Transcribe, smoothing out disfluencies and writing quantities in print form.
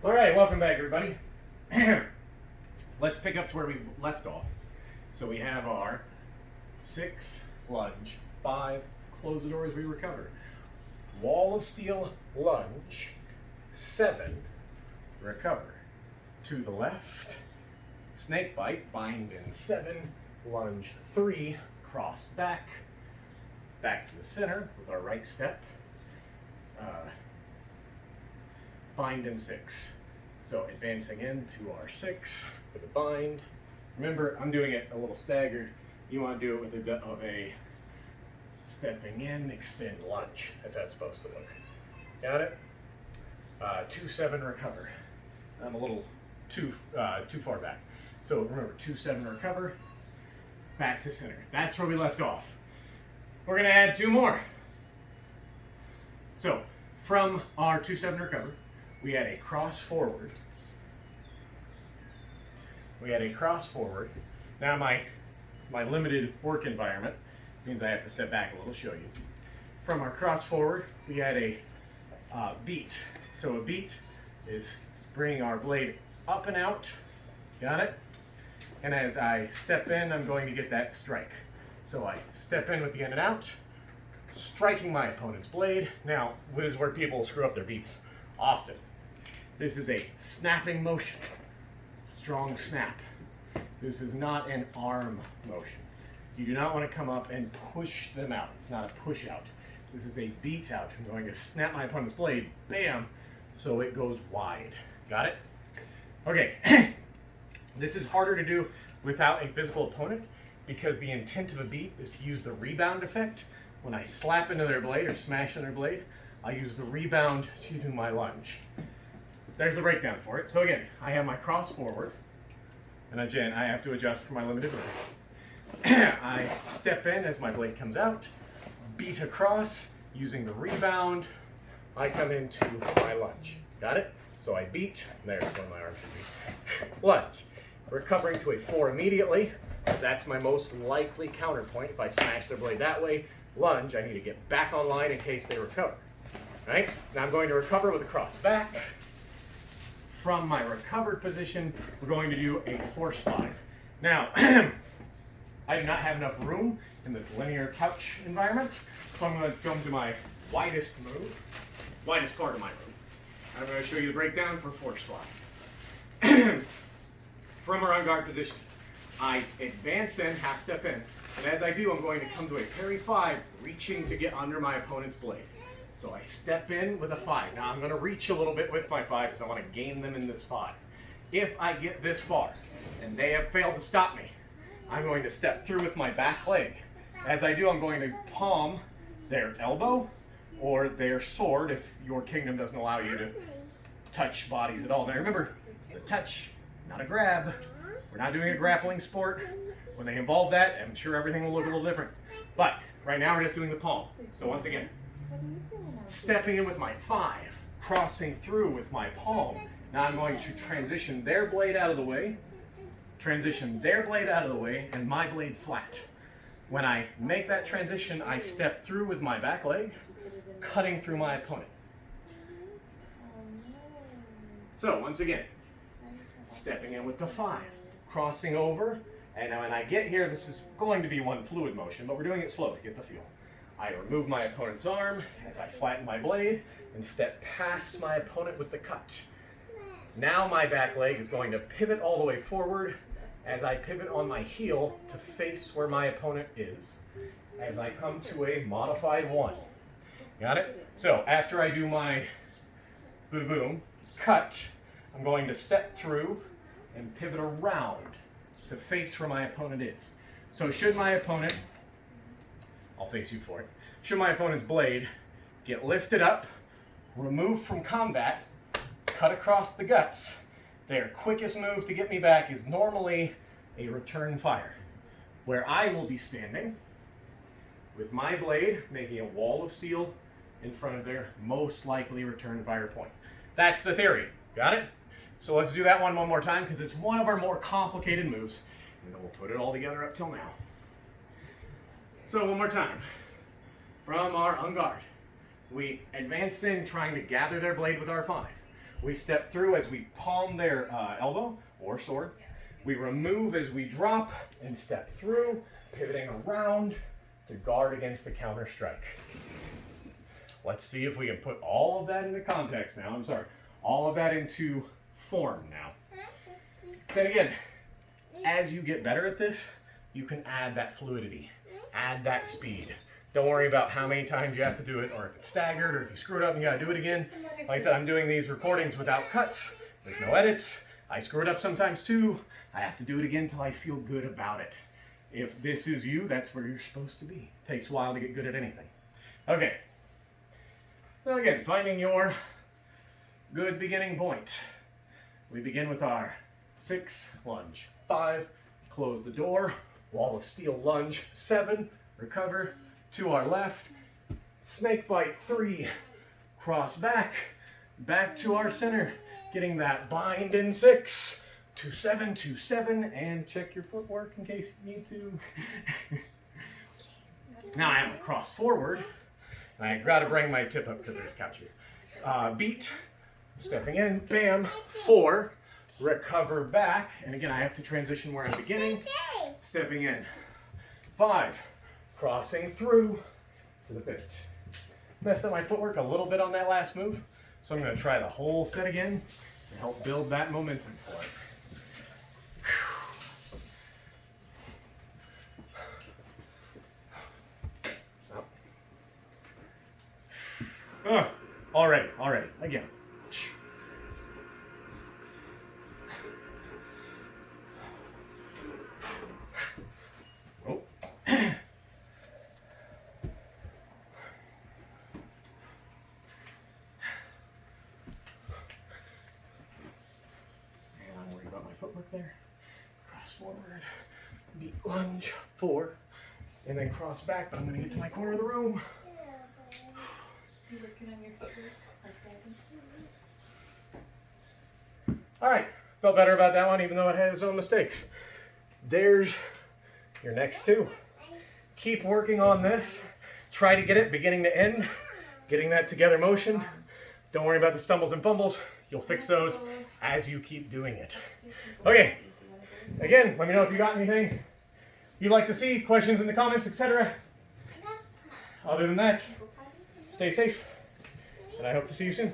All right, welcome back, everybody. Let's pick up to where we left off. So we have our 6 lunge, 5 close the door as we recover, wall of steel lunge, 7 recover. To the left, snake bite, bind in 7, lunge 3, cross back, back to the center with our right step. Bind in 6. So advancing into our 6 with a bind. Remember, I'm doing it a little staggered. You want to do it with a bit of a stepping in, extend lunge, as that's supposed to look. Got it? 2-7 recover. I'm a little too far back. So remember, 2-7 recover, back to center. That's where we left off. We're going to add 2 more. So from our 2-7 recover, we had a cross forward. Now my limited work environment means I have to step back a little to show you. From our cross forward, we had a beat. So a beat is bringing our blade up and out. Got it? And as I step in, I'm going to get that strike. So I step in with the in and out, striking my opponent's blade. Now, this is where people screw up their beats often. This is a snapping motion, strong snap. This is not an arm motion. You do not want to come up and push them out. It's not a push out. This is a beat out. I'm going to snap my opponent's blade, bam, so it goes wide. Got it? Okay, this is harder to do without a physical opponent because the intent of a beat is to use the rebound effect. When I slap into their blade or smash in their blade, I use the rebound to do my lunge. There's the breakdown for it. So again, I have my cross forward, and again, I have to adjust for my limited room. I step in as my blade comes out, beat across, using the rebound, I come into my lunge. Got it? So I beat, there's where my arm should be. Lunge. Recovering to a 4 immediately, because that's my most likely counterpoint. If I smash their blade that way, lunge, I need to get back online in case they recover. Right? Now I'm going to recover with a cross back. From my recovered position, we're going to do a force 5. Now, I do not have enough room in this linear couch environment, so I'm going to come to my widest part of my room. I'm going to show you the breakdown for force 5. From our on guard position, I advance in, half step in, and as I do, I'm going to come to a parry 5, reaching to get under my opponent's blade. So I step in with a 5. Now I'm going to reach a little bit with my 5 because I want to gain them in this 5. If I get this far and they have failed to stop me, I'm going to step through with my back leg. As I do, I'm going to palm their elbow or their sword if your kingdom doesn't allow you to touch bodies at all. Now remember, it's a touch, not a grab. We're not doing a grappling sport. When they involve that, I'm sure everything will look a little different. But right now we're just doing the palm. So once again, stepping in with my 5, crossing through with my palm. Now I'm going to transition their blade out of the way, and my blade flat. When I make that transition, I step through with my back leg, cutting through my opponent. So once again, stepping in with the 5, crossing over, and when I get here, this is going to be one fluid motion, but we're doing it slow to get the feel. I remove my opponent's arm as I flatten my blade and step past my opponent with the cut. Now my back leg is going to pivot all the way forward as I pivot on my heel to face where my opponent is as I come to a modified 1. Got it? So after I do my boom boom cut, I'm going to step through and pivot around to face where my opponent is. So should my opponent, I'll face you for it. Should my opponent's blade get lifted up, removed from combat, cut across the guts, their quickest move to get me back is normally a return fire, where I will be standing with my blade making a wall of steel in front of their most likely return fire point. That's the theory. Got it? So let's do that one more time because it's one of our more complicated moves, and then we'll put it all together up till now. So one more time. From our on guard, we advance in trying to gather their blade with our 5. We step through as we palm their elbow or sword. We remove as we drop and step through, pivoting around to guard against the counter strike. Let's see if we can put all of that into context now. I'm sorry, all of that into form now. Then again, as you get better at this, you can add that fluidity, add that speed. Don't worry about how many times you have to do it, or if it's staggered, or if you screw it up and you gotta do it again. Like I said, I'm doing these recordings without cuts. There's no edits. I screw it up sometimes too. I have to do it again until I feel good about it. If this is you, that's where you're supposed to be. It takes a while to get good at anything. Okay. So again, finding your good beginning point. We begin with our 6, lunge, 5, close the door, wall of steel lunge, 7, recover, to our left, snake bite, 3, cross back, back to our center, getting that bind in 6, 2-7, 2-7, and check your footwork in case you need to. Now I am a cross forward, and I gotta bring my tip up because there's a couch here. Beat, stepping in, bam, 4, recover back, and again I have to transition where I'm beginning, stepping in, 5, crossing through to the pivot. Messed up my footwork a little bit on that last move, so I'm going to try the whole set again to help build that momentum for it. Already, again. Footwork there, cross forward, beat lunge, 4, and then cross back, but I'm going to get to my corner of the room. You working on your footwork? All right, felt better about that one, even though it had its own mistakes. There's your next 2. Keep working on this. Try to get it beginning to end, getting that together motion. Don't worry about the stumbles and fumbles. You'll fix those as you keep doing it. Okay, again, let me know if you got anything you'd like to see, questions in the comments, etc. Other than that, stay safe, and I hope to see you soon.